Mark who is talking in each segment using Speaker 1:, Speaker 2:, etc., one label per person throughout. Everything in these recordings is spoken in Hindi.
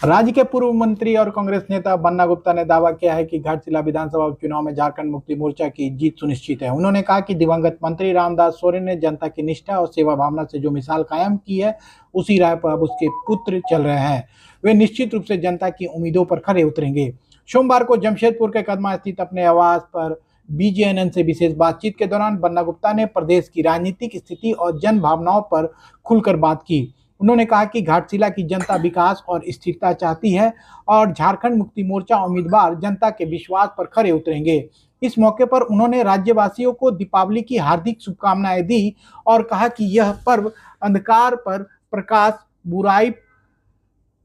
Speaker 1: राज्य के पूर्व मंत्री और कांग्रेस नेता बन्ना गुप्ता ने दावा किया है कि घाटशिला विधानसभा उपचुनाव में झारखंड मुक्ति मोर्चा की जीत सुनिश्चित है। उन्होंने कहा कि दिवंगत मंत्री रामदास सोरेन ने जनता की निष्ठा और सेवा भावना से जो मिसाल कायम की है, उसी राह पर अब उसके पुत्र चल रहे हैं। वे निश्चित रूप से जनता की उम्मीदों पर खरे उतरेंगे। सोमवार को जमशेदपुर के कदमा स्थित अपने आवास पर BJNN से विशेष बातचीत के दौरान बन्ना गुप्ता ने प्रदेश की राजनीतिक स्थिति और जन भावनाओं पर खुलकर बात की। उन्होंने कहा कि घाटशिला की जनता विकास और स्थिरता चाहती है और झारखंड मुक्ति मोर्चा उम्मीदवार जनता के विश्वास पर खरे उतरेंगे। इस मौके पर उन्होंने राज्यवासियों को दीपावली की हार्दिक शुभकामनाएं दी और कहा कि यह पर्व अंधकार पर प्रकाश, बुराई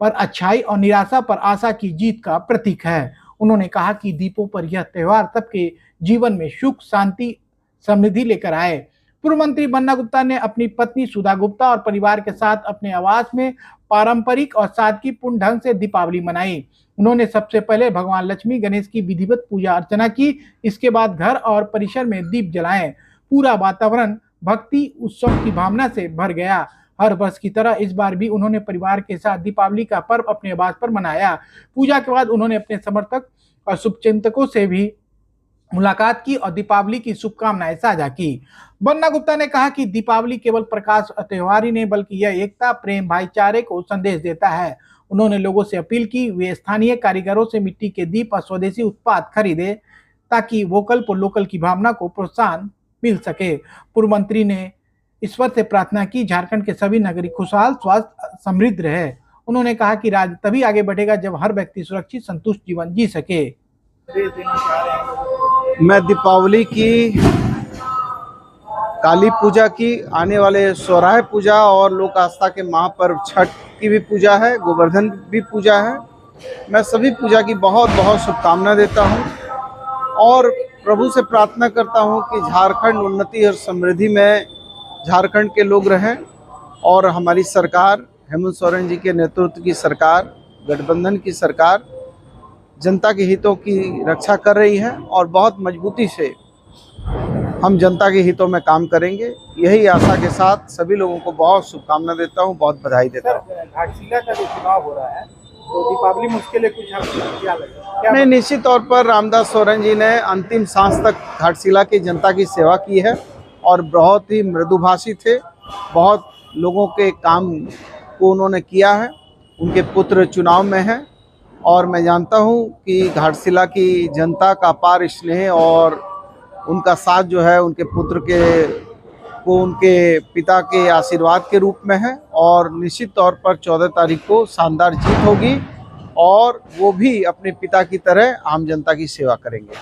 Speaker 1: पर अच्छाई और निराशा पर आशा की जीत का प्रतीक है। उन्होंने कहा कि दीपों पर यह त्योहार सबके जीवन में सुख, शांति, समृद्धि लेकर आए। पूर्व मंत्री बन्ना गुप्ता ने अपनी पत्नी सुधा गुप्ता और परिवार के साथ अपने आवास में पारंपरिक और सादगीपूर्ण ढंग से दीपावली मनाई। उन्होंने सबसे पहले भगवान लक्ष्मी गणेश की विधिवत पूजा अर्चना की। इसके बाद घर और परिसर में दीप जलाए। पूरा वातावरण भक्ति उत्सव की भावना से भर गया। हर वर्ष की तरह इस बार भी उन्होंने परिवार के साथ दीपावली का पर्व अपने आवास पर मनाया। पूजा के बाद उन्होंने अपने समर्थक और शुभचिंतकों से भी मुलाकात की और दीपावली की शुभकामनाएं साझा की। बन्ना गुप्ता ने कहा कि दीपावली केवल प्रकाश त्योहार ही नहीं बल्कि यह एकता, प्रेम, भाईचारे को संदेश देता है। उन्होंने लोगों से अपील की वे स्थानीय कारीगरों से मिट्टी के दीप और स्वदेशी उत्पाद खरीदे ताकि वोकल फॉर लोकल की भावना को प्रोत्साहन मिल सके। पूर्व मंत्री ने ईश्वर से प्रार्थना की झारखंड के सभी नागरिक खुशहाल, स्वस्थ, समृद्ध रहे। उन्होंने कहा कि राज्य तभी आगे बढ़ेगा जब हर व्यक्ति सुरक्षित, संतुष्ट जीवन जी सके।
Speaker 2: मैं दीपावली की, काली पूजा की, आने वाले सोहराय पूजा और लोक आस्था के महापर्व छठ की भी पूजा है, गोवर्धन भी पूजा है। मैं सभी पूजा की बहुत बहुत शुभकामना देता हूं और प्रभु से प्रार्थना करता हूं कि झारखंड उन्नति और समृद्धि में झारखंड के लोग रहें और हमारी सरकार, हेमंत सोरेन जी के नेतृत्व की सरकार, गठबंधन की सरकार जनता के हितों की रक्षा कर रही है और बहुत मजबूती से हम जनता के हितों में काम करेंगे। यही आशा के साथ सभी लोगों को बहुत शुभकामना देता हूं, बहुत बधाई देता हूं।
Speaker 1: घाटशिला का जो चुनाव हो रहा है तो दीपावली में उसके लिए कुछ क्या लगेगा?
Speaker 2: नहीं, निश्चित तौर पर रामदास सोरेन जी ने अंतिम सांस तक घाटशिला की जनता की सेवा की है और बहुत ही मृदुभाषी थे। बहुत लोगों के काम को उन्होंने किया है। उनके पुत्र चुनाव में हैं और मैं जानता हूं कि घाटशिला की जनता का अपार स्नेह और उनका साथ जो है उनके पुत्र को उनके पिता के आशीर्वाद के रूप में है और निश्चित तौर पर 14 तारीख को शानदार जीत होगी और वो भी अपने पिता की तरह आम जनता की सेवा करेंगे।